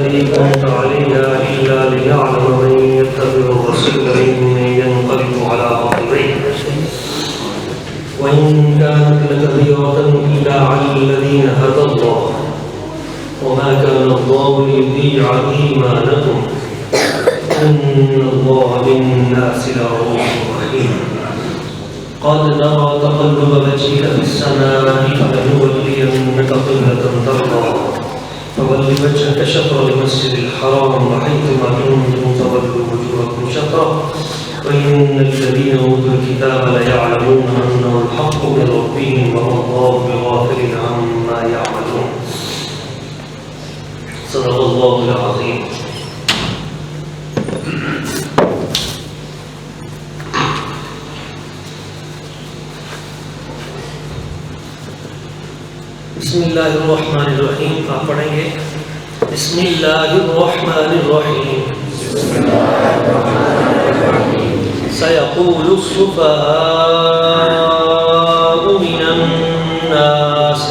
الذي كنت عليها إلا ليعلم من يتبع الرسول ممن ينقلب على عقبيه وإن كانت لكبيرة إلا على الذين هدى الله وما كان الله ليضيع إيمانكم إن الله بالناس لرؤوف رحيم قد نرى تقلب وجهك في السماء فلنولينك قبلة ترضاها فول وجهك شطر المسجد الحرام وحيثما كنتم فولوا وجوهكم شطره وإن الذين أوتوا الكتاب ليعلمون أنه الحق من ربهم وما الله بغافل عما يعملون صدق الله العظيم. بسم اللہ الرحمن الرحیم. آپ پڑھیں گے بسم اللہ الرحمن الرحیم. سيقول السفهاء من الناس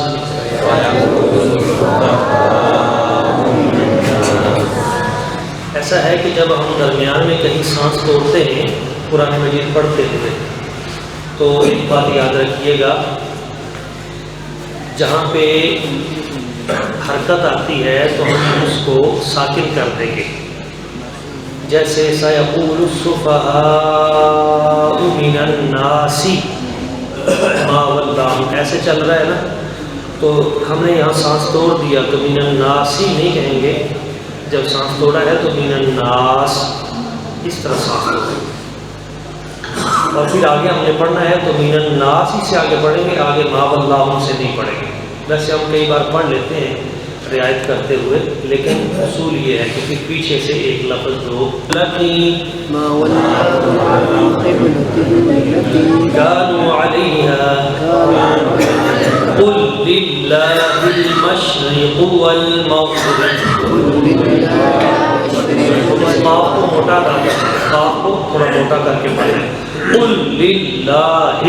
ایسا ہے کہ جب ہم درمیان میں کہیں سانس توڑتے ہیں قرآن مجید پڑھتے ہوئے تو ایک بات یاد رکھیے گا، جہاں پہ حرکت آتی ہے تو ہم اس کو ساکن کر دیں گے. جیسے سیقول السفہاء من الناس ما ولاہم ایسے چل رہا ہے نا، تو ہم نے یہاں سانس توڑ دیا تو من الناس نہیں کہیں گے. جب سانس توڑا ہے تو من الناس اس طرح سانس توڑیں، اور پھر آگے ہم نے پڑھنا ہے تو من الناس ہی سے آگے پڑھیں گے، آگے ما ولاہم سے نہیں پڑھیں گے. ویسے ہم کئی بار پڑھ لیتے ہیں رعایت کرتے ہوئے، لیکن اصول یہ ہے کہ پھر پیچھے سے ایک لفظ جو ما كانوا عليها قل لله المشرق والمغرب. قاف کو موٹا کر کے، قاف کو تھوڑا موٹا کر کے پڑھیں. قل للہ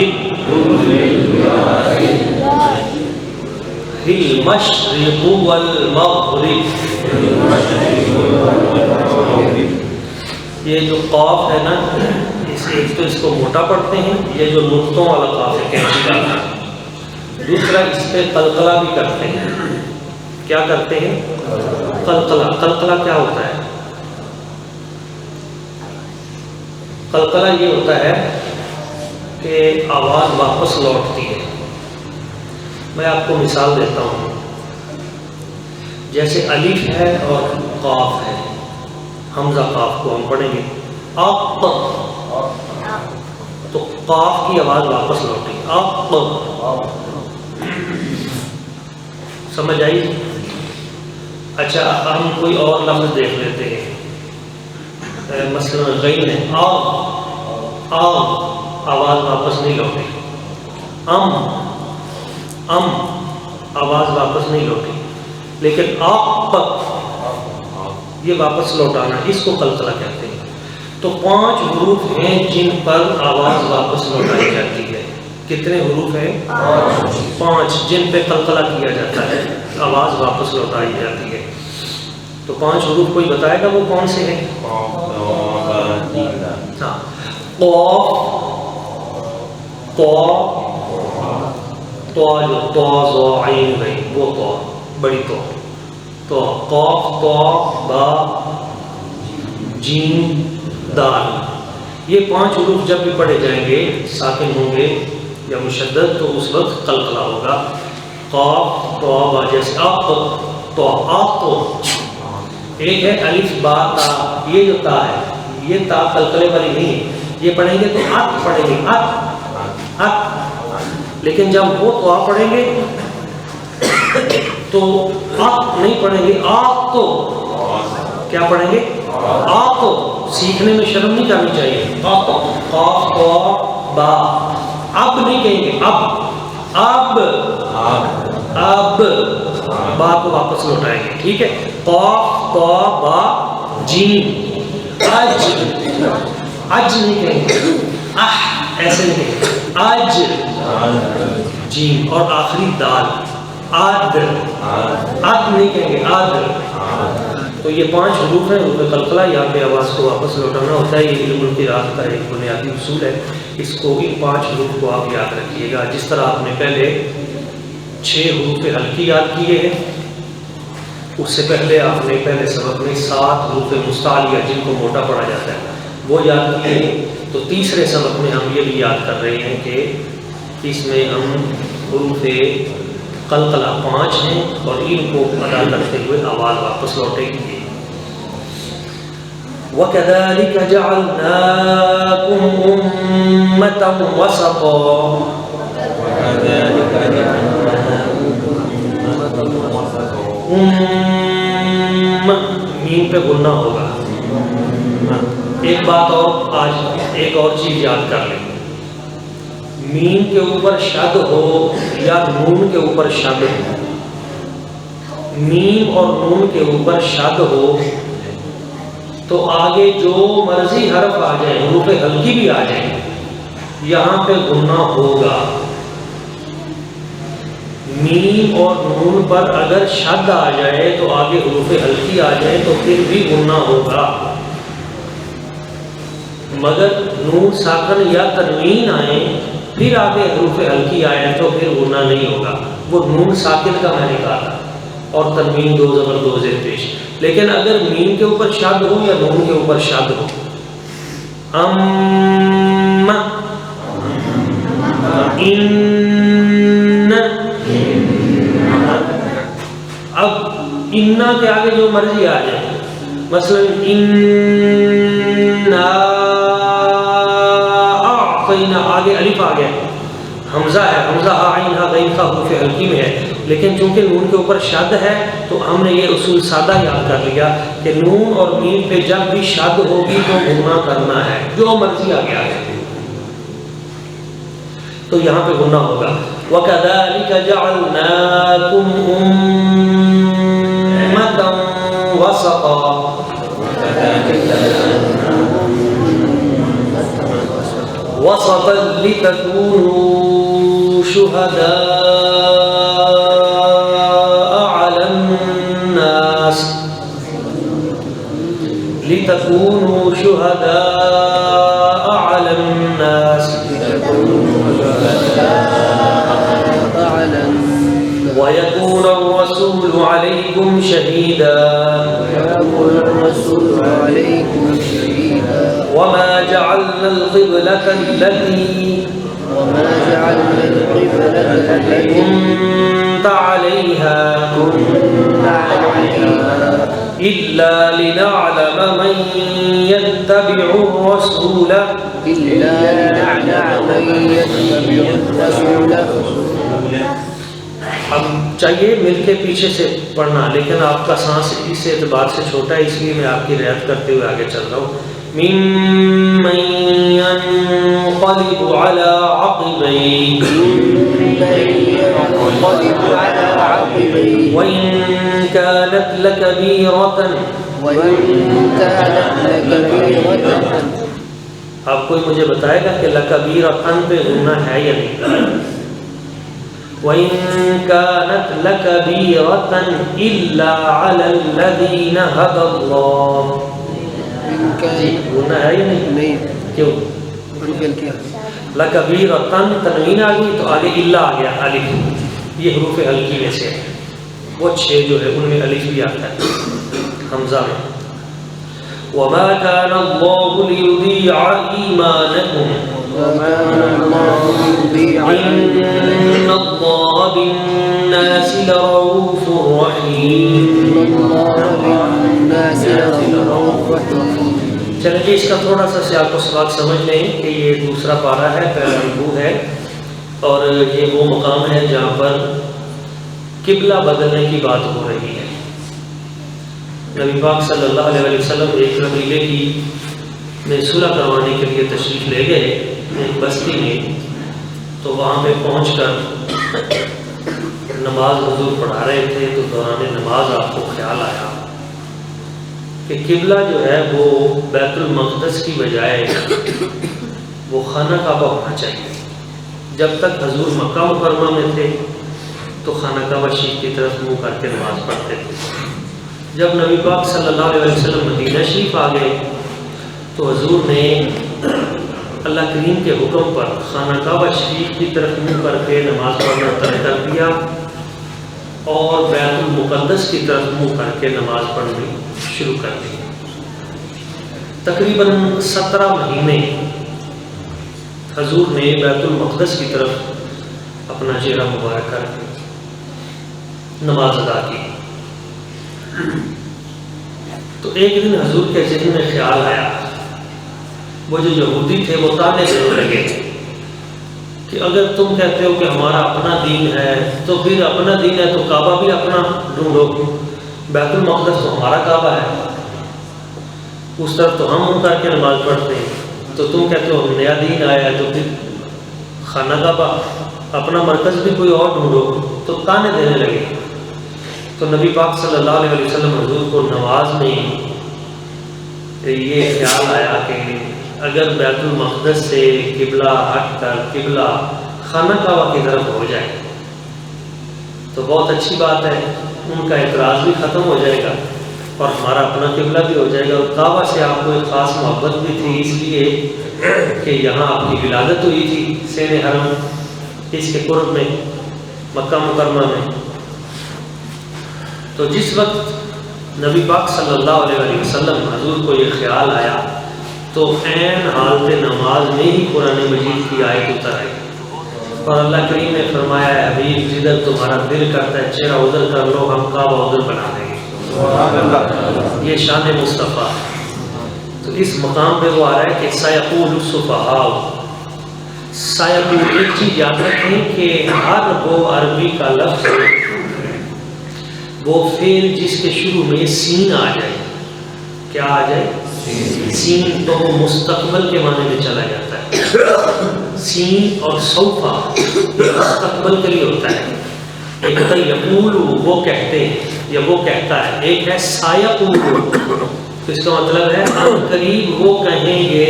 المشرق والمغرب. یہ جو قاف ہے نا، ایک تو اس کو موٹا پڑھتے ہیں، یہ جو نقطوں والا قاف ہے کینچی کا. دوسرا اس پہ قلقلہ بھی کرتے ہیں. کیا کرتے ہیں؟ قلقلہ. قلقلہ کیا ہوتا ہے؟ قلقلہ یہ ہوتا ہے کہ آواز واپس لوٹتی ہے. میں آپ کو مثال دیتا ہوں. جیسے الف ہے اور قاف ہے، حمزہ قاف کو ہم پڑھیں گے آپ، تو قاف کی آواز واپس لوٹی آپ. سمجھ آئی؟ اچھا ہم کوئی اور لفظ دیکھ لیتے ہیں. مثلا غین ہے آواز واپس نہیں لوٹی. آواز واپس نہیں لوٹی. لیکن آپ یہ واپس لوٹانا، اس کو قلقلہ کہتے ہیں. تو 5 حروف ہیں جن پر آواز واپس لوٹائی جاتی ہے. کتنے حروف ہیں؟ 5 جن پہ قلقلہ کیا جاتا ہے، آواز واپس لوٹائی جاتی ہے. تو 5 حروف کوئی بتائے گا وہ کون سے ہیں؟ قاف، تو جو تو زو عین غین، وہ تو بڑی تو قاف تو با جیم دال. یہ 5 حروف جب بھی پڑھے جائیں گے ساکن ہوں گے یا مشدد تو اس وقت قلقلہ ہوگا. قاف تو با، جیسے آپ تو آپ تو. ایک ہے الف با تا، یہ جو تا ہے یہ تا قلقلے والی نہیں ہے. یہ پڑھیں گے تو ات پڑھیں گے، ات. لیکن جب وہ تو آپ پڑھیں گے تو آپ نہیں پڑھیں گے، آپ تو کیا پڑھیں گے؟ آپ تو. سیکھنے میں شرم نہیں کرنی چاہیے. آپ تو قاف تو با. اب نہیں کہیں گے، اب با کو واپس لوٹائیں گے. ٹھیک ہے؟ قاف تو با جیم. اج نہیں کہیں گے، ایسے نہیں کہیں گے. اج جیم اور آخری دال. آد نہیں کہیں گے، آد. تو یہ 5 حروف ہیں حروف قلقلہ، یہاں پہ آواز کو واپس لوٹانا ہوتا ہے، یہ علم القراءت کا ایک بنیادی اصول ہے، اس کو ان 5 حروف کو آپ یاد رکھیے گا، جس طرح آپ نے پہلے 6 حروف حلقی یاد کیے ہیں، اس سے پہلے آپ نے پہلے سبق میں 7 حروف مستعلیہ جن کو موٹا پڑھا جاتا ہے وہ یاد کیے، تو تیسرے سبق میں ہم یہ بھی یاد کر رہے ہیں کہ اس میں ہم حروف قلقلہ 5 ہیں اور ان کو ادا کرتے ہوئے آواز واپس لوٹے گی۔ وَكَذَلِكَ جَعَلْنَاكُمْ أُمَّةً وَسَطًا، میم پہ گننا ہوگا۔ ایک بات اور، آج ایک اور چیز یاد کر لیں، میم کے اوپر شد ہو یا نون کے اوپر شد ہو، میم اور نون کے اوپر شد ہو تو آگے جو مرضی حرف آ جائے، حروف حلقی بھی آ جائیں، یہاں پہ گننا ہوگا۔ میم اور نون پر اگر شد آ جائے تو آگے حروف حلقی آ جائے تو پھر بھی گننا ہوگا، مگر نون ساکن یا تنوین آئے پھر آگے حروف حلقی آئے تو پھر گننا نہیں ہوگا۔ وہ نون ساکن کا میں نے کہا تھا، اور تنوین 2 زبر 2 زیر پیش، لیکن اگر میم کے اوپر شد ہو یا نون کے اوپر شد ہو، ام، ان، اب انا کے آگے جو مرضی آ جائے، مثلا انا اعطینا، آگے الف آ گیا، حمزہ ہے، حمزہ عین ہا غین کا حروف حلقی میں ہے، لیکن چونکہ نون کے اوپر شد ہے تو ہم نے یہ اصول سادہ یاد کر لیا کہ نون اور میم پہ جب بھی شد ہوگی تو گننا کرنا ہے، جو مرضی آ گیا ہے تو یہاں پہ گننا ہوگا۔ وَكَذَلِكَ جَعَلْنَاكُمْ أُمَّةً وَسَطًا، وَسَطًا لِتَكُونُوا شُهَدَاءَ عَلَى النَّاسِ، لِتَكُونُوا شُهَدَاءَ عَلَى النَّاسِ وَيَكُونَ الرَّسُولُ عَلَيْكُمْ شَهِيدًا وَمَا جَعَلْنَا الْقِبْلَةَ الَّتِي كُنْتَ عَلَيْهَا إِلَّا لِنَعْلَمَ مَنْ يَتَّبِعُ الرَّسُولَ، اب چاہیے مل کے پیچھے سے پڑھنا، لیکن آپ کا سانس اس اعتبار سے چھوٹا ہے اس لیے میں آپ کی رعایت کرتے ہوئے آگے چل رہا ہوں۔ ممن ينقلب على عقبيه وإن كانت لكبيرة، آپ کوئی مجھے بتائے گا کہ لکبیرۃ پہ گننا ہے یا نہیں؟ وَإِن كَانَتْ لَكَبِيرَةً إِلَّا عَلَى الَّذِينَ هَدَى اللَّهُ، گننا ہے یا نہیں؟ کیوں؟ لَكَبِيرَةً تنوین آ گئی تو آگے الا آ گیا، الف، یہ حروف حلقی میں سے ہے، وہ 6 جو ہے ان میں الف بھی آتا ہے حمزہ میں۔ وَمَا كَانَ اللَّهُ لِيُضِيعَ إِيمَانَكُمْ إِنَّ اللَّهَ بِالنَّاسِ لَرَءُوفٌ رَحِيمٌ۔ چلیں اس کا تھوڑا سا سیاق و سباق سمجھ لیں کہ یہ دوسرا پارہ ہے، پہلا رکوع ہے، اور یہ وہ مقام ہے جہاں پر قبلہ بدلنے کی بات ہو رہی ہے۔ نبی پاک صلی اللہ علیہ وسلم ایک قبیلے کی میں صلح کروانے کے لیے تشریف لے گئے ایک بستی میں، تو وہاں پہ پہنچ کر نماز حضور پڑھا رہے تھے تو دوران نماز آپ کو خیال آیا کہ قبلہ جو ہے وہ بیت المقدس کی بجائے وہ خانہ کعبہ ہونا چاہیے۔ جب تک حضور مکہ مکرمہ میں تھے تو خانہ کعبہ شریف کی طرف منہ کر کے نماز پڑھتے تھے، جب نبی پاک صلی اللہ علیہ وسلم مدینہ شریف آ گئے تو حضور نے اللہ کریم کے حکم پر خانہ کعبہ شریف کی طرف منہ کر کے نماز پڑھنا ترک کر دیا اور بیت المقدس کی طرف منہ کر کے نماز پڑھنی شروع کر دی۔ تقریباً 17 مہینے حضور نے بیت المقدس کی طرف اپنا چہرہ مبارک کر کے نماز ادا کی۔ تو ایک دن حضور کے ذہن میں خیال آیا، وہ جو یہودی تھے وہ تانے دینے لگے کہ اگر تم کہتے ہو کہ ہمارا اپنا دین ہے تو پھر اپنا دین ہے تو کعبہ بھی اپنا ڈھونڈو، بیت المقدس تو ہمارا کعبہ ہے، اس طرف تو ہم منہ کر کے نماز پڑھتے ہیں، تو تم کہتے ہو نیا دین آیا ہے تو پھر خانہ کعبہ اپنا مرکز بھی کوئی اور ڈھونڈو، تو تانے دینے لگے۔ تو نبی پاک صلی اللہ علیہ وسلم حضور کو نماز میں یہ خیال آیا کہ اگر بیت المقدس سے قبلہ ہٹ کر قبلہ خانہ کعبہ کی طرف ہو جائے تو بہت اچھی بات ہے، ان کا اعتراض بھی ختم ہو جائے گا اور ہمارا اپنا قبلہ بھی ہو جائے گا۔ اور کعبہ سے آپ کو ایک خاص محبت بھی تھی، اس لیے کہ یہاں آپ کی ولادت ہوئی تھی، سین حرم اس کے قرب میں مکہ مکرمہ میں۔ تو جس وقت نبی پاک صلی اللہ علیہ وسلم حضور کو یہ خیال آیا تو عین حالت نماز میں ہی قرآن مجید کی آیت اتر آئی اور اللہ کریم نے فرمایا ہے حبیب جدھر تمہارا دل کرتا ہے چہرہ ادھر کر لو، ہم کعبہ ادھر بنا دیں گے۔ یہ شان مصطفیٰ۔ تو اس مقام پہ وہ آ رہا ہے کہ سیقول السفہاء، سیقول، ایک چیز یاد رکھیں کہ ہر وہ عربی کا لفظ وہ فعل جس کے شروع میں سین آ جائے، کیا آ جائے؟ سین، تو وہ مستقبل کے معنی میں چلا جاتا ہے۔ سین اور سوفا مستقبل کے لیے ہوتا ہے۔ ایک ہوتا ہے یقول، وہ کہتے ہیں یا وہ کہتا ہے، ایک ہے سایقول، تو اس کا مطلب ہے ان قریب وہ کہیں گے،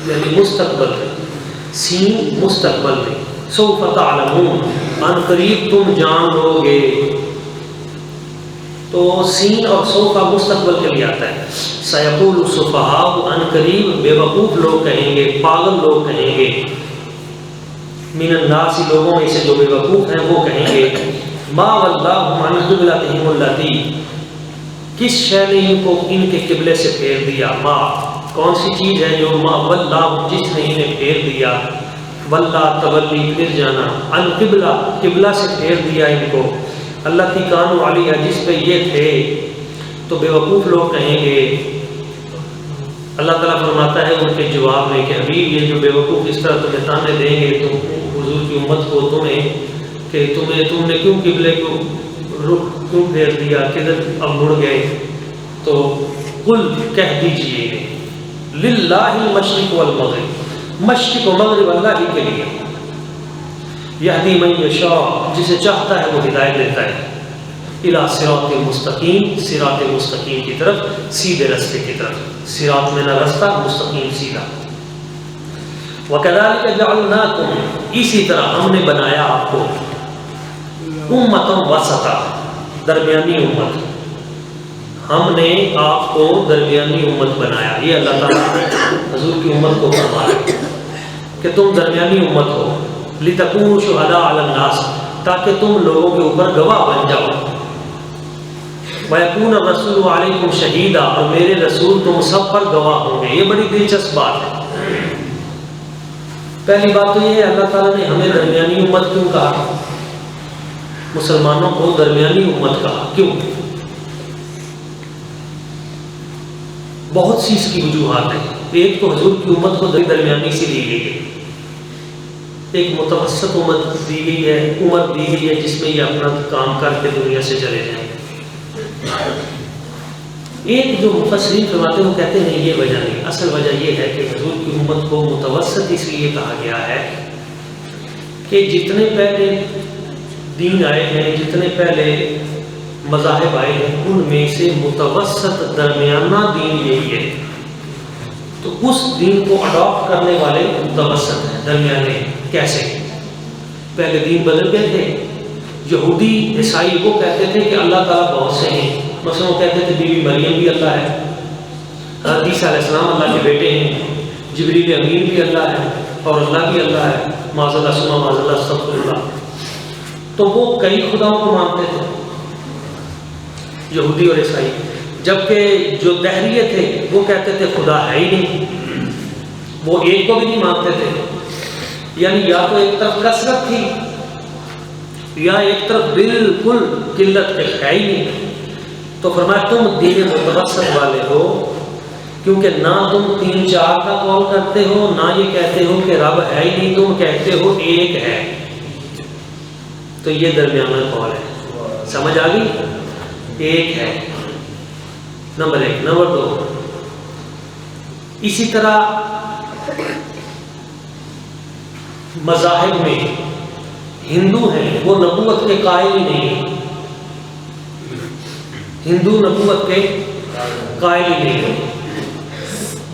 یعنی مستقبل میں۔ سین مستقبل میں، سوف تعلمون، ان قریب تم جان لو گے۔ تو سین اور سوفا مستقبل کے لیے آتا ہے۔ سیقول السفہاء، ان قریب بے وقوف لوگ کہیں گے، پاگل لوگ کہیں گے، من الناس، لوگوں میں سے جو بے وقوف ہیں وہ کہیں گے، ما ولاھم عن قبلتہم التی، کس شے نے ان کو ان کے قبلے سے پھیر دیا، ما کون سی چیز ہے جو ما ولاھم جس نے انہیں پھیر دیا، ولا تولی پھر جانا، عن قبلہ قبلہ سے پھیر دیا ان کو، اللہ کی کانو علیہ جس پہ یہ تھے۔ تو بے وقوف لوگ کہیں گے، اللہ تعالیٰ فرماتا ہے ان کے جواب میں کہ حبیب یہ جو بے وقوف اس طرح تمہیں تانے دیں گے تو حضور کی امت کو تمہیں کہ تم نے کیوں قبلے کو رخ کیوں پھیر دیا، کدھر اب مڑ گئے، تو قل کہہ دیجئے للہ المشرق والمغرب، مشرق و مغرب اللہ ہی کے لیے، یہدی من یشاء جسے چاہتا ہے وہ ہدایت دیتا ہے، الی صراط مستقیم، صراط مستقیم کی طرف، سیدھے رستے کی طرف، صراط میں نہ رستہ، مستقیم سیدھا۔ وَكَذَلِكَ جَعَلْنَاكُمْ، اسی طرح ہم نے بنایا آپ کو، امۃ وسطا، درمیانی امت، ہم نے آپ کو درمیانی امت بنایا۔ یہ اللہ تعالیٰ نے حضور کی امت کو فرمایا کہ تم درمیانی امت ہو، لِتَكُونُوا شُهَدَاءَ عَلَى النَّاسِ، تاکہ تم لوگوں کے اوپر گواہ بن جاؤ، وَيَكُونَ الرَّسُولُ عَلَيْكُمْ شَهِيدًا، اور میرے رسول تم سب پر گواہ ہوں گے۔ یہ بڑی دلچسپ بات ہے۔ پہلی بات تو یہ ہے اللہ تعالیٰ نے ہمیں درمیانی امت کیوں کہا، مسلمانوں کو درمیانی امت کہا، کیوں؟ بہت سی اس کی وجوہات ہیں۔ ایک تو حضور کی امت کو درمیانی سی دی گئی ہے، ایک متوسط امت دی گئی ہے، عمر دی گئی ہے جس میں یہ اپنا کام کر کے دنیا سے چلے جائیں۔ ایک جو مفسرین فرماتے ہیں وہ کہتے ہیں یہ وجہ نہیں، اصل وجہ یہ ہے کہ حضور کی امت کو متوسط اس لیے کہا گیا ہے کہ جتنے پہلے دین آئے ہیں، جتنے پہلے مذاہب آئے ہیں، ان میں سے متوسط درمیانہ دین یہی ہے، تو اس دین کو اڈاپٹ کرنے والے متوسط ہیں، درمیانے۔ کیسے؟ پہلے دین بدل گئے تھے، یہودی عیسائی وہ کہتے تھے کہ اللہ تعالیٰ بہت سے ہیں، مثلا وہ کہتے تھے بی بی مریم بھی اللہ ہے، حضرت عیسیٰ علیہ السلام اللہ کے بیٹے ہیں، جبریل امین بھی اللہ ہے اور اللہ بھی اللہ ہے، معاذ اللہ ثم معاذ اللہ استغفر اللہ۔ تو وہ کئی خداؤں کو مانتے تھے یہودی اور عیسائی، جبکہ جو دہریے تھے وہ کہتے تھے خدا ہے ہی نہیں، وہ ایک کو بھی نہیں مانتے تھے، یعنی یا تو ایک طرف کثرت تھی یا ایک طرف بالکل قلت کے ہے ہی نہیں۔ تو فرمایا تم دین متوسط والے ہو، کیونکہ نہ تم 3-4 کا قول کرتے ہو، نہ یہ کہتے ہو کہ رب ہے ہی نہیں، تم کہتے ہو ایک ہے۔ تو یہ درمیانہ قول ہے، سمجھ آ گئی؟ ایک ہے، نمبر 1۔ نمبر 2، اسی طرح مذاہب میں ہندو ہیں وہ نبوت کے قائل ہی نہیں ہیں، ہندو نبوت کے قائل ہی نہیں ہیں۔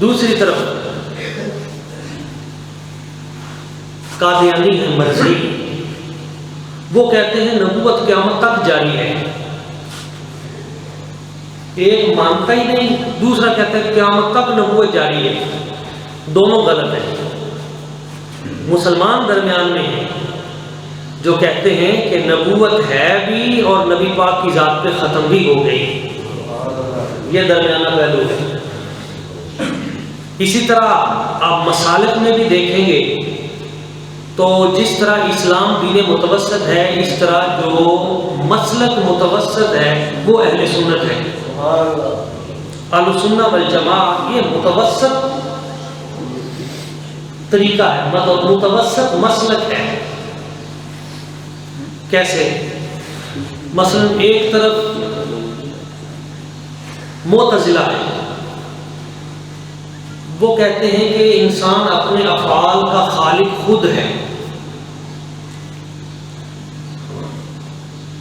دوسری طرف قادیانی ہیں مرزی، وہ کہتے ہیں نبوت قیامت تک جاری ہے، ایک مانتا ہی نہیں، دوسرا کہتا ہے قیامت تک نبوت جاری ہے، دونوں غلط ہیں۔ مسلمان درمیان میں ہیں جو کہتے ہیں کہ نبوت ہے بھی اور نبی پاک کی ذات پہ ختم بھی ہو گئی، یہ درمیانہ پہلو ہے۔ اسی طرح آپ مسالک میں بھی دیکھیں گے تو جس طرح اسلام دین متوسط ہے، اس طرح جو مسلک متوسط ہے وہ اہل سنت ہے۔ اہل سنت والجماعہ یہ متوسط طریقہ ہے، متوسط مسلک ہے۔ کیسے؟ مثلا ایک طرف معتزلہ ہے، وہ کہتے ہیں کہ انسان اپنے افعال کا خالق خود ہے،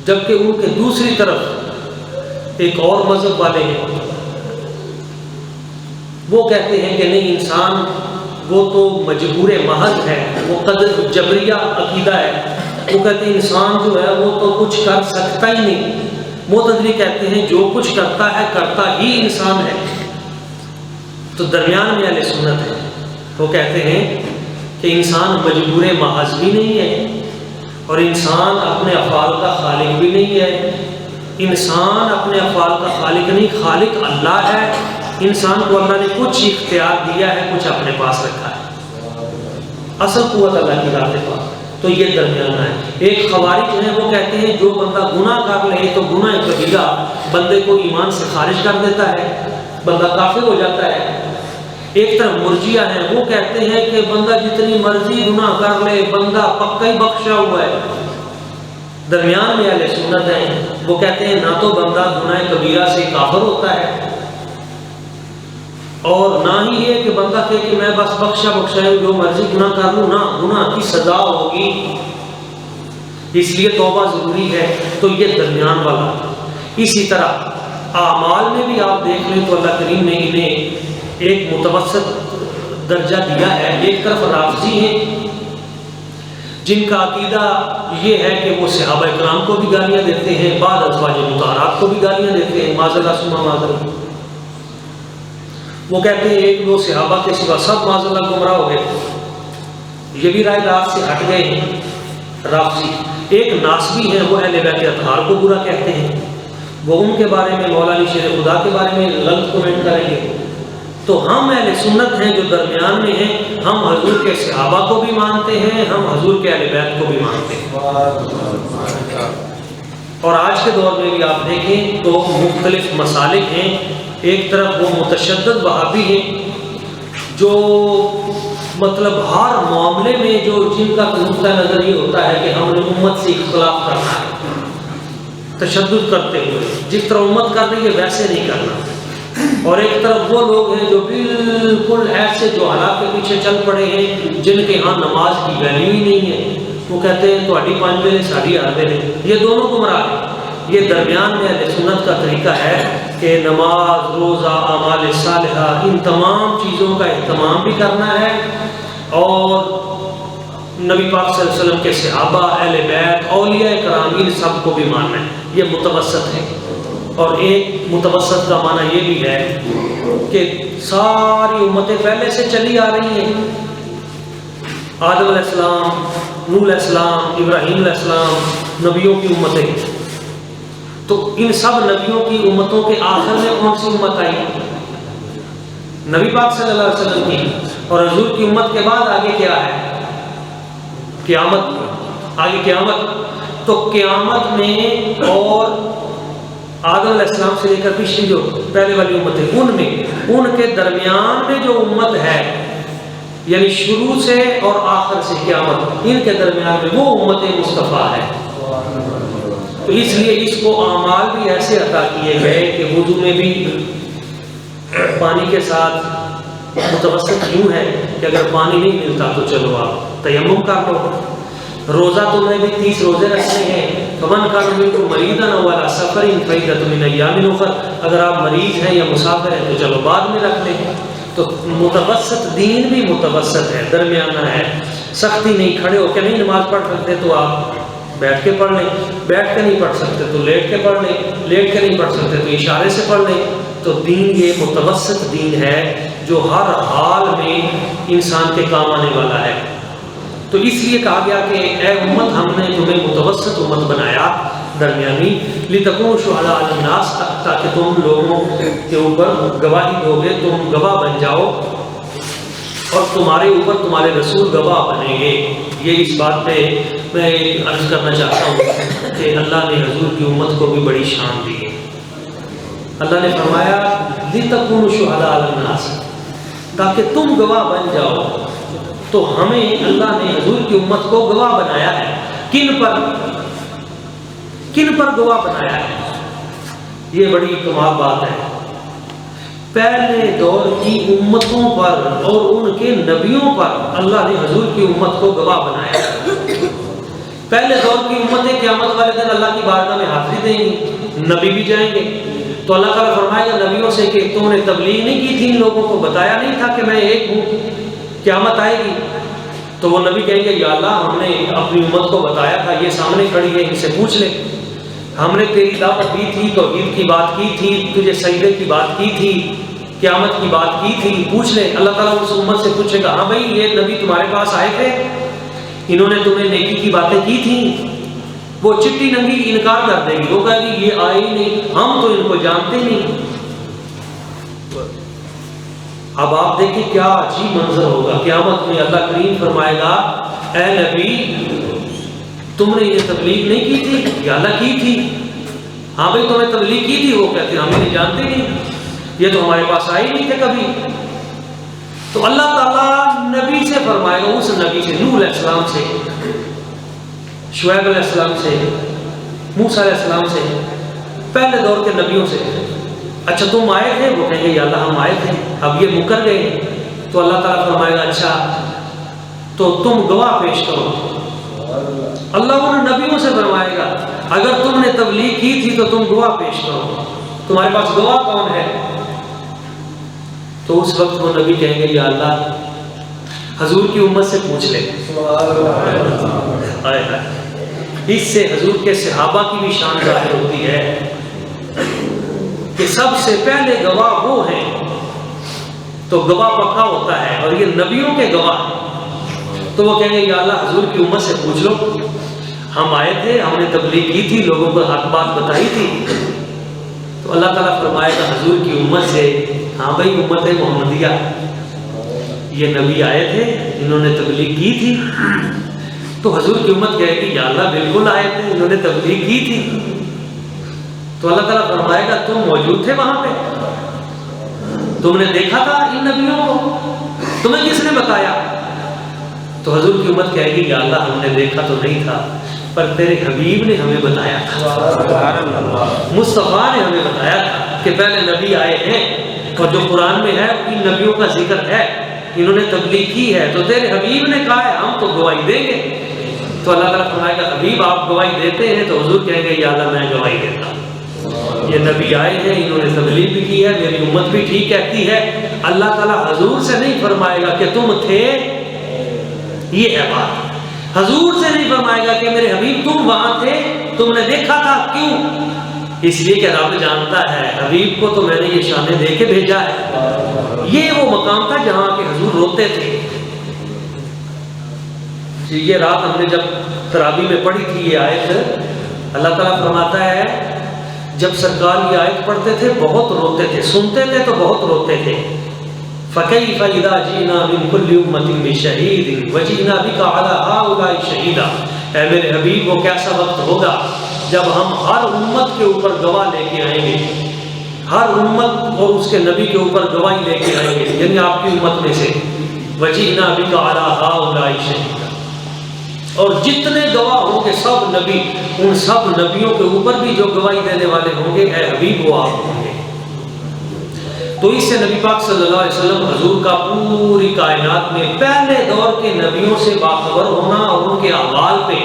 جبکہ ان کے دوسری طرف ایک اور مذہب والے ہیں، وہ کہتے ہیں کہ نہیں، انسان وہ تو مجبور محض ہے، وہ قدر جبریہ عقیدہ ہے، وہ کہتے ہیں انسان جو ہے وہ تو کچھ کر سکتا ہی نہیں۔ معتزلی کہتے ہیں جو کچھ کرتا ہے کرتا ہی انسان ہے۔ تو درمیان میں اہل سنت ہے، وہ کہتے ہیں کہ انسان مجبور محض بھی نہیں ہے اور انسان اپنے افعال کا خالق بھی نہیں ہے، انسان اپنے افعال کا خالق نہیں، خالق اللہ ہے، انسان کو اللہ نے کچھ اختیار دیا ہے، کچھ اپنے پاس رکھا ہے، اصل قوت اللہ کی ذات پاک۔ تو یہ درمیانہ ہے۔ ایک خوارج ہیں، وہ کہتے ہیں جو بندہ گناہ کر لے تو گناہ کبیرہ بندے کو ایمان سے خارج کر دیتا ہے، بندہ کافر ہو جاتا ہے۔ ایک طرف مرجیہ ہیں، وہ کہتے ہیں کہ بندہ جتنی مرضی گناہ کر لے بندہ پکا ہی بخشا ہوا ہے۔ درمیان میں اہل سنت ہیں، وہ کہتے ہیں نہ تو بندہ گناہ کبیرہ سے کافر ہوتا ہے اور نہ ہی یہ کہ بندہ کہے کہ میں بس بخشا جو مرضی گناہ کر لوں، نہ، گناہ کی سزا ہوگی، اس لیے توبہ ضروری ہے۔ تو یہ درمیان والا۔ اسی طرح اعمال میں بھی آپ دیکھ لیں تو اللہ کریم نے انہیں ایک متوسط درجہ دیا ہے۔ ایک طرف رافضی ہیں جن کا عقیدہ یہ ہے کہ وہ صحابہ کرام کو بھی گالیاں دیتے ہیں، بعض ازواج مطہرات کو بھی گالیاں دیتے ہیں، معاذ اللہ ثم معاذ اللہ۔ وہ کہتے ہیں ایک دو صحابہ کے سوا سب معاذ اللہ گمراہ ہو گئے، یہ بھی رائے راست سے ہٹ گئے ہیں رافضی۔ ایک ناسبی ہیں، وہ اہل بیت اطہار کو برا کہتے ہیں، وہ ان کے بارے میں مولا علی شیر خدا کے بارے میں غلط کومنٹ کریں گے۔ تو ہم اہل سنت ہیں جو درمیان میں ہیں، ہم حضور کے صحابہ کو بھی مانتے ہیں، ہم حضور کے اہل بیت کو بھی مانتے ہیں۔ اور آج کے دور میں بھی آپ دیکھیں تو مختلف مسالک ہیں۔ ایک طرف وہ متشدد وہابی ہیں جو مطلب ہر معاملے میں جو جن کا نقطہ نظر یہ ہوتا ہے کہ ہم نے امت سے اختلاف کرنا ہے، تشدد کرتے ہوئے جس طرح امت کر رہی ہے ویسے نہیں کرنا۔ اور ایک طرف وہ لوگ ہیں جو بالکل ایسے جو حالات کے پیچھے چل پڑے ہیں جن کے ہاں نماز کی ویلیو ہی نہیں ہے، وہ کہتے ہیں تہاڈی 5 ویلے ساڈی 8 ویلے۔ یہ دونوں گمراہ ہیں۔ یہ درمیان میں اہل سنت کا طریقہ ہے کہ نماز، روزہ، اعمال صالحہ، ان تمام چیزوں کا اہتمام بھی کرنا ہے اور نبی پاک صلی اللہ علیہ وسلم کے صحابہ، اہل بیت، اولیاء کرام، ان سب کو بھی ماننا ہے۔ یہ متوسط ہے۔ اور ایک متوسط کا معنی یہ بھی ہے کہ ساری امتیں پہلے سے چلی آ رہی ہیں، آدم علیہ السلام، نوح علیہ السلام، ابراہیم علیہ السلام، نبیوں کی امتیں، تو ان سب نبیوں کی امتوں کے آخر میں کون سی امت آئی؟ نبی پاک صلی اللہ علیہ وسلم کی، اور حضور کی امت کے بعد آگے کیا ہے؟ قیامت، آگے قیامت۔ تو قیامت میں اور آدم علیہ السلام سے لے کر پچھلی جو پہلے والی امت ہے، ان میں، ان کے درمیان میں جو امت ہے، یعنی شروع سے اور آخر سے قیامت، ان کے درمیان میں وہ امت مصطفیٰ ہے۔ تو اس لیے اس کو اعمال بھی ایسے عطا کیے گئے کہ وضو میں بھی پانی کے ساتھ متوسط یوں ہے کہ اگر پانی نہیں ملتا تو چلو آپ تیمم کر لو۔ روزہ تمہیں بھی 30 روزے رکھنے ہیں، فمن کان منکم مریضا او علی سفر فعدۃ من ایام اخر، اگر آپ مریض ہیں یا مسافر ہیں تو چلو بعد میں رکھ لیں۔ تو متوسط دین بھی متوسط ہے، درمیانہ ہے، سختی نہیں، کھڑے ہو کے نہیں نماز پڑھ سکتے تو آپ بیٹھ کے پڑھ لیں، بیٹھ کے نہیں پڑھ سکتے تو لیٹ کے پڑھ لیں، لیٹ کے نہیں پڑھ سکتے تو اشارے سے پڑھ لیں۔ تو دین یہ متوسط دین ہے جو ہر حال میں انسان کے کام آنے والا ہے۔ تو اس لیے کہا گیا کہ اے امت، ہم نے تمہیں متوسط امت بنایا، درمیانی، لِتَكُونُوا شُهَدَاءَ عَلَى النَّاسِ، تاکہ تم لوگوں کے اوپر گواہی دو گے، تم گواہ بن جاؤ اور تمہارے اوپر تمہارے رسول گواہ بنیں گے۔ یہ اس بات پہ میں عرض کرنا چاہتا ہوں کہ اللہ نے حضور کی امت کو بھی بڑی شان دی ہے۔ اللہ نے فرمایا لِتَكُونُوا شُهَدَاءَ عَلَى النَّاسِ، تاکہ تم گواہ بن جاؤ۔ تو ہمیں اللہ نے حضور کی امت کو گواہ بنایا ہے، کن پر گواہ بنایا ہے؟ یہ بڑی کمال بات ہے۔ پہلے دور کی امتوں پر اور ان کے نبیوں پر اللہ نے حضور کی امت کو گواہ بنایا ہے۔ پہلے دور کی امتیں قیامت والے دن اللہ کی بارگاہ میں حاضری دیں گی، نبی بھی جائیں گے، تو اللہ تعالیٰ فرمائے گا نبیوں سے کہ تم نے تبلیغ نہیں کی تھی، ان لوگوں کو بتایا نہیں تھا کہ میں ایک ہوں، قیامت آئے گی۔ تو وہ نبی کہیں گے یا اللہ، ہم نے اپنی امت کو بتایا تھا، یہ سامنے کھڑی ہے، ان سے پوچھ لے، ہم نے تیری دعوت دی تھی، توحید کی بات کی تھی، تجھے سجدے کی بات کی تھی، قیامت کی بات کی تھی، پوچھ لے۔ اللہ تعالیٰ اس امت سے پوچھے گا ہاں بھائی یہ نبی تمہارے پاس آئے تھے، انہوں نے تمہیں نیکی کی باتیں کی تھیں؟ وہ چٹی ننگی انکار کر دے گی، وہ کہے گی یہ آئے ہی نہیں، ہم تو ان کو جانتے نہیں۔ اب آپ دیکھیں کیا عجیب منظر ہوگا قیامت میں۔ اللہ کریم فرمائے گا اے نبی، تم نے یہ تبلیغ نہیں کی تھی؟ یا اللہ کی تھی۔ ہاں بھائی تمہیں تبلیغ کی تھی، وہ کہتے ہیں ہم انہیں جانتے نہیں، یہ تو ہمارے پاس آئے نہیں تھے کبھی۔ تو اللہ تعالیٰ نبی سے فرمائے گا، اس نبی سے، نوح علیہ السلام سے، شعیب علیہ السلام سے، موسیٰ علیہ السلام سے، پہلے دور کے نبیوں سے، اچھا تم آئے تھے؟ وہ کہیں گے یا اللہ ہم آئے تھے، اب یہ مکر گئے۔ تو اللہ تعالیٰ فرمائے گا اچھا تو تم گواہ پیش کرو۔ اللہ ان نبیوں سے فرمائے گا اگر تم نے تبلیغ کی تھی تو تم گواہ پیش کرو، تمہارے پاس گواہ کون ہے؟ تو اس وقت وہ نبی کہیں گے یا اللہ حضور کی امت سے پوچھ لے۔ اس سے حضور کے صحابہ کی بھی شان ظاہر ہوتی ہے کہ سب سے پہلے گواہ وہ ہیں، تو گواہ پکا ہوتا ہے، اور یہ نبیوں کے گواہ ہیں۔ تو وہ کہیں گے یا اللہ حضور کی امت سے پوچھ لو، ہم آئے تھے، ہم نے تبلیغ کی تھی، لوگوں کو حق بات بتائی تھی۔ تو اللہ تعالیٰ فرمائے گا حضور کی امت سے ہاں بھائی امت محمدیہ، یہ نبی آئے تھے، انہوں نے تبلیغ کی تھی۔ تو حضور کی امت کہے گی یا اللہ بالکل آئے تھے، انہوں نے تبلیغ کی تھی۔ تو اللہ تعالیٰ فرمائے گا تم موجود تھے وہاں پہ، تم نے دیکھا تھا ان نبیوں کو، تمہیں کس نے بتایا؟ تو حضور کی امت کہے گی یا اللہ ہم نے دیکھا تو نہیں تھا، پر تیرے حبیب نے ہمیں بتایا تھا، مصطفیٰ نے ہمیں بتایا تھا کہ پہلے نبی آئے ہیں، اور جو قرآن میں ہے ان نبیوں کا ذکر ہے، انہوں نے تبلیغ کی ہے، تو تیرے حبیب نے کہا ہے ہم تو گواہی دیں گے۔ تو اللہ تعالیٰ فرمائے گا حبیب آپ گواہی دیتے ہیں؟ تو حضور کہیں گے یا اللہ میں گواہی دیتا ہوں، یہ نبی آئے ہیں، انہوں نے تبلیغ بھی کی ہے، میری امت بھی ٹھیک کہتی ہے۔ اللہ تعالیٰ حضور سے نہیں فرمائے گا کہ تم تھے، یہ ہے بات، حضور سے نہیں فرمائے گا کہ میرے حبیب تم وہاں تھے، تم نے دیکھا تھا، کیوں؟ اس لیے کہ رب جانتا ہے حبیب کو تو میں نے یہ شانیں دے کے بھیجا ہے۔ یہ وہ مقام تھا جہاں کہ حضور روتے تھے۔ یہ رات ہم نے جب تراویح میں پڑھی تھی یہ آیت، اللہ تعالیٰ فرماتا ہے جب سرکار یہ آیت پڑھتے تھے بہت روتے تھے، سنتے تھے تو بہت روتے تھے۔ فَكَيْفَ إِذَا جِئْنَا مِنْ كُلِّ أُمَّةٍ بِشَهِيدٍ وَجِئْنَا بِكَ عَلَى هَؤُلَاءِ شَهِيدًا۔ اے میرے حبیب وہ کیسا وقت ہوگا جب ہم ہر امت کے اوپر گواہ لے کے آئیں گے، ہر امت اور اس کے نبی کے اوپر گواہی لے کے آئیں گے، یعنی آپ کی امت میں سے۔ وَجِئْنَا بِكَ عَلَى هَؤُلَاءِ شَهِيدًا، اور جتنے گواہ ہوں گے سب نبی، ان سب نبیوں کے اوپر بھی جو گواہی دینے والے ہوں گے اے حبیب وہ آپ ہوں گے۔ تو اس سے نبی پاک صلی اللہ علیہ وسلم حضور کا پوری کائنات میں پہلے دور کے نبیوں سے باخبر ہونا اور ان کے اعمال پہ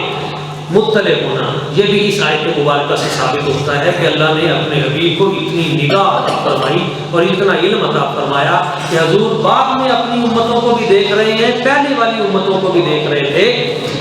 مطلع ہونا، یہ بھی اس آیت مبارکہ سے ثابت ہوتا ہے کہ اللہ نے اپنے حبیب کو اتنی نگاہ عطا فرمائی اور اتنا علم عطا فرمایا کہ حضور بعد میں اپنی امتوں کو بھی دیکھ رہے ہیں، پہلے والی امتوں کو بھی دیکھ رہے تھے۔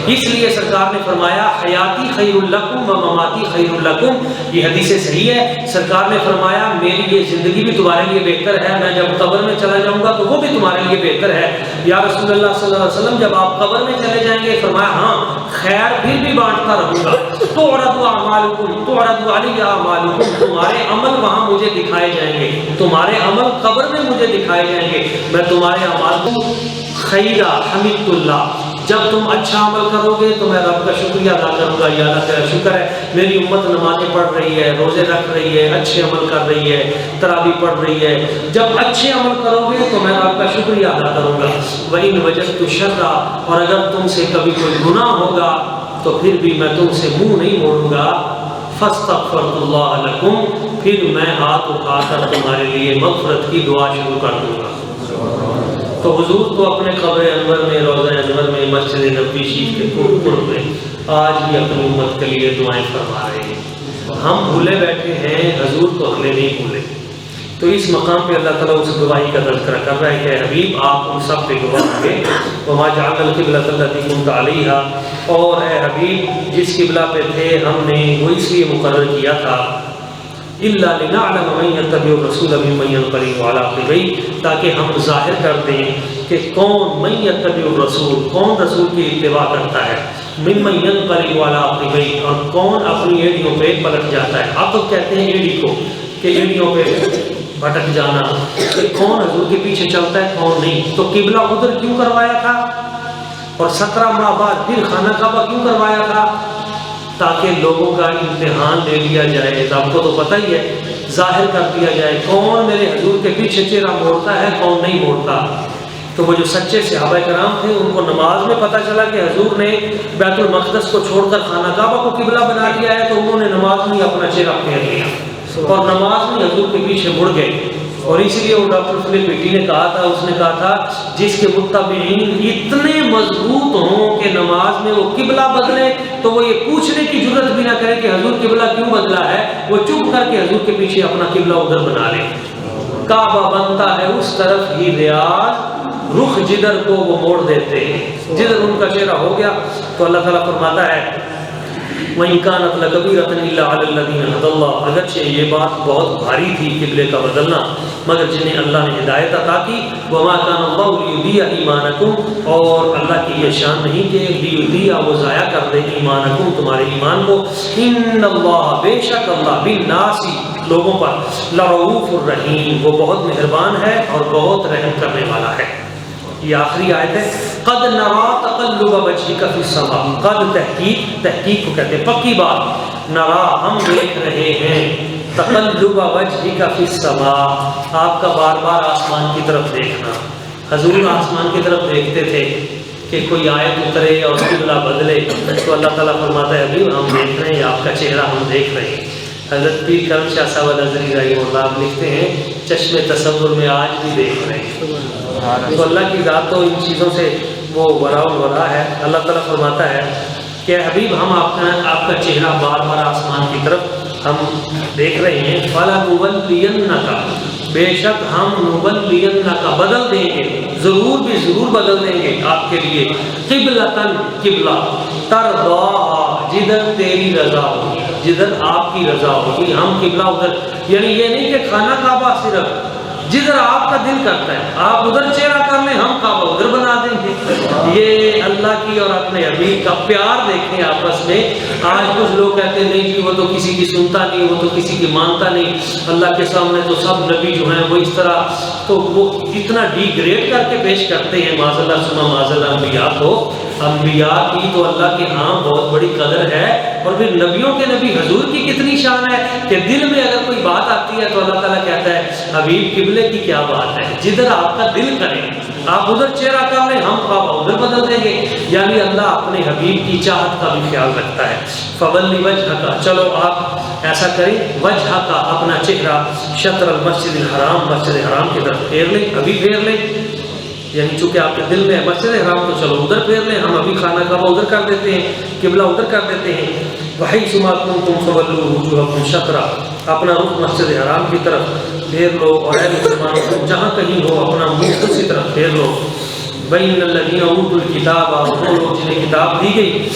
اس لیے سرکار نے فرمایا حیاتی خیر لکم و مماتی خیر لکم، یہ حدیث صحیح ہے۔ سرکار نے فرمایا میری یہ زندگی بھی تمہارے لیے بہتر ہے، میں جب قبر میں چلا جاؤں گا تو وہ بھی تمہارے لیے بہتر ہے۔ یا رسول اللہ صلی اللہ علیہ وسلم جب آپ قبر میں چلے جائیں گے فرمایا ہاں خیر پھر بھی بانٹتا رہوں گا۔ تعرض اعمالکم تعرض علی اعمالکم، تمہارے عمل وہاں مجھے دکھائے جائیں گے، تمہارے عمل قبر میں مجھے دکھائے جائیں گے، میں تمہارے اعمال کو خیرہ حمدت اللہ، جب تم اچھا عمل کرو گے تو میں رب کا شکریہ ادا کروں گا، یا اللہ تیرا شکر ہے میری امت نمازیں پڑھ رہی ہے، روزے رکھ رہی ہے، اچھے عمل کر رہی ہے، تراویح پڑھ رہی ہے۔ جب اچھے عمل کرو گے تو میں رب کا شکریہ ادا کروں گا۔ وَإِنْ وَجَدْتُ شَرًّا، اور اگر تم سے کبھی کوئی گناہ ہوگا تو پھر بھی میں تم سے منہ نہیں موڑوں گا۔ فَاسْتَغْفَرْتُ اللَّهَ لَكُمْ، پھر میں ہاتھ اٹھا کر تمہارے لیے مغفرت کی دعا شروع کر دوں گا۔ تو حضور تو اپنے قبر انور میں، روضہ انور میں، مسجد نبوی شریف کے قرب میں آج بھی اپنی امت کے لیے دعائیں فرما رہے ہیں۔ ہم بھولے بیٹھے ہیں، حضور تو ہمیں نہیں بھولے۔ تو اس مقام پہ اللہ تعالیٰ اس گواہی کا تذکرہ کر رہا ہے کہ حبیب آپ ان سب پہ گواہ ہوں گے۔ وَمَا جَعَلْنَا الْقِبْلَةَ الَّتِي كُنْتَ عَلَيْهَا، اور اے حبیب جس قبلہ پہ تھے ہم نے وہ اس لیے مقرر کیا تھا إِلَّا لِنَعْلَمَ مَن يَتَّبِعُ الرَّسُولَ مِمَّن يَنقَلِبُ عَلَىٰ عَقِبَيْهِ، تاکہ ہم ظاہر کر دیں کہ کون من يتبع الرسول، کون رسول کی اتباع کرتا ہے، ممن ينقلب على عقبیہ، اور کون اپنی ایڑیوں پہ پلٹ جاتا ہے۔ عقب کہتے ہیں ایڑی کو، کہ ایڑیوں پہ بھٹک جانا، کہ کون حضور کے پیچھے چلتا ہے کون نہیں۔ تو قبلہ ادھر کیوں کروایا تھا اور 17 ماہ بعد پھر خانہ کعبہ کیوں کروایا تھا؟ تاکہ لوگوں کا امتحان لے لیا جائے۔ آپ کو تو پتہ ہی ہے، ظاہر کر دیا جائے کون میرے حضور کے پیچھے چہرہ موڑتا ہے کون نہیں موڑتا۔ تو وہ جو سچے صحابہ کرام تھے ان کو نماز میں پتہ چلا کہ حضور نے بیت المقدس کو چھوڑ کر خانہ کعبہ کو قبلہ بنا لیا ہے، تو انہوں نے نماز میں اپنا چہرہ پھیر لیا اور نماز میں حضور کے پیچھے مڑ گئے۔ اور اس لیے وہ ڈاکٹر فلپ پیٹی نے کہا تھا، اس نے کہا تھا جس کے متبعین اتنے مضبوط ہوں کہ نماز میں وہ قبلہ بدلے تو وہ یہ پوچھنے کی جرت بھی نہ کرے کہ حضور قبلہ کیوں بدلا ہے، وہ چپ کر کے حضور کے پیچھے اپنا قبلہ ادھر بنا لے۔ کعبہ بنتا ہے اس طرف ہی ریاض، رخ جدھر کو وہ موڑ دیتے ہیں، جدھر ان کا چہرہ ہو گیا۔ تو اللہ تعالیٰ فرماتا ہے وَإِنْ كَانَتْ لَكَبِيرَةً إِلَّا عَلَى الَّذِينَ هَدَى اللَّهُ، اگرچہ یہ بات بہت بھاری تھی قبلے کا بدلنا، مگر جنہیں اللہ نے ہدایت عطا کی۔ وَمَا كَانَ اللَّهُ لِيُضِيعَ إِيمَانَكُمْ، اور اللہ کی یہ شان نہیں کہ لِيُضِيعَ وہ ضائع کر دے ایمانکم تمہارے ایمان کو۔ إِنَّ اللَّهَ، بے شک اللہ، بِالنَّاسِ لوگوں پر، لَرَؤُوفٌ رَحِيمٌ وہ بہت مہربان ہے اور بہت رحم کرنے والا ہے۔ یہ آخری آیت ہے۔ قد نرا تقلب وجهك في السماء، قد تحقیق کو کہتے ہیں پکی بات، نرا ہم دیکھ رہے ہیں، تقلب وجهك في السماء آپ کا بار بار آسمان کی طرف دیکھنا۔ حضور آسمان کی طرف دیکھتے تھے کہ کوئی آیت اترے اور قبلہ بدلے، تو اللہ تعالیٰ فرماتا ہے ابھی ہم دیکھ رہے ہیں، آپ کا چہرہ ہم دیکھ رہے ہیں۔ حضرت پیر کرم شاہ صاحب نظری رحمہ اللہ لکھتے ہیں چشم تصور میں آج بھی دیکھ رہے ہیں۔ تو اللہ کی ذات تو ان چیزوں سے وہ وراء الورا ہے۔ اللہ تعالیٰ فرماتا ہے کہ حبیب ہم آپ کا چہرہ بار بار آسمان کی طرف ہم دیکھ رہے ہیں۔ فَلَنُوَلِّيَنَّكَ، بے شک ہم نُوَلِّيَنَّكَ بدل دیں گے، ضرور بھی ضرور بدل دیں گے آپ کے لیے، قِبْلَةً قبلہ، تَرْضَاهَا جدھر تیری رضا ہوگی، جدھر آپ کی رضا ہوگی. ہم قبلہ ادھر، یعنی یہ نہیں کہ خانہ کعبہ صرف جدھر آپ کا دل کرتا ہے آپ ادھر چہرہ کر لیں، ہم کعبہ ادھر بنا دیں گے. یہ اللہ کی اور اپنے حبیب کا پیار دیکھیں آپس میں. آج کچھ لوگ کہتے ہیں نہیں جی وہ تو کسی کی سنتا نہیں، وہ تو کسی کی مانتا نہیں، اللہ کے سامنے تو سب نبی جو ہیں وہ اس طرح، تو وہ اتنا ڈی گریڈ کر کے پیش کرتے ہیں. معاذ اللہ ثم معاذ اللہ انبیاء کو. انبیاء کی تو اللہ کے ہاں بہت بڑی قدر ہے. اور پھر نبیوں کے نبی حضور کی کتنی شان ہے کہ دل میں اگر کوئی بات آتی ہے تو اللہ تعالیٰ کہتا ہے حبیب قبلے کی کیا بات ہے، جدھر آپ کا دل کرے آپ ادھر چہرہ کر لیں، ہم کعبہ ادھر بدل دیں گے. یعنی اللہ اپنے حبیب کی چاہت کا بھی خیال رکھتا ہے. فولی وجہ کا، چلو آپ ایسا کریں، وجہ کا اپنا چہرہ شطر المسجد الحرام، مسجد حرام کی طرف پھیر لیں، ابھی پھیر لیں. یعنی چونکہ آپ کے دل میں ہے مسجد حرام تو چلو ادھر پھیر لیں، ہم ابھی خانہ کعبہ ادھر کر دیتے ہیں، قبلہ ادھر کر دیتے ہیں. وحیث ما کنتم فولوا وجوہکم شطرہ، اپنا رخ مسجد حرام کی طرف پھیر لو. اور اے مسلمانوں جہاں کہیں ہو اپنا منہ اسی طرف پھیر لو. بین الذین اوتوا الکتاب، وہ لوگ جنہیں کتاب دی گئی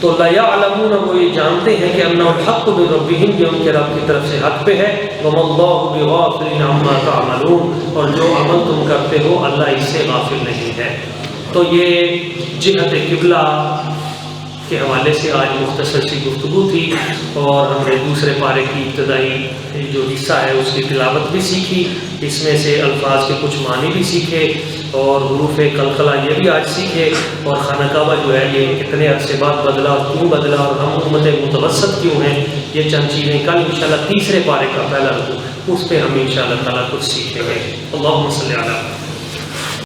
تو لیعلمون، وہ یہ جانتے ہیں کہ انہ الحق من ربہم، یہ ان کے رب کی طرف سے حق پہ ہے. وما اللہ بغافل عما تعملون، اور جو عمل تم کرتے ہو اللہ اس سے غافل نہیں ہے. تو یہ جہت قبلہ کے حوالے سے آج مختصر سی گفتگو تھی. اور ہم نے دوسرے پارے کی ابتدائی جو حصہ ہے اس کی تلاوت بھی سیکھی، اس میں سے الفاظ کے کچھ معنی بھی سیکھے اور حروف قلقلہ یہ بھی آج سیکھے. اور خانہ کعبہ جو ہے یہ کتنے عرصے بعد بدلا اور کیوں بدلا اور ہم امت متوسط کیوں ہیں، یہ چند چیزیں کل انشاءاللہ تیسرے پارے کا پہلا رکوع اس پہ ہم انشاءاللہ تعالیٰ کچھ سیکھیں گے. اللہم صلی علی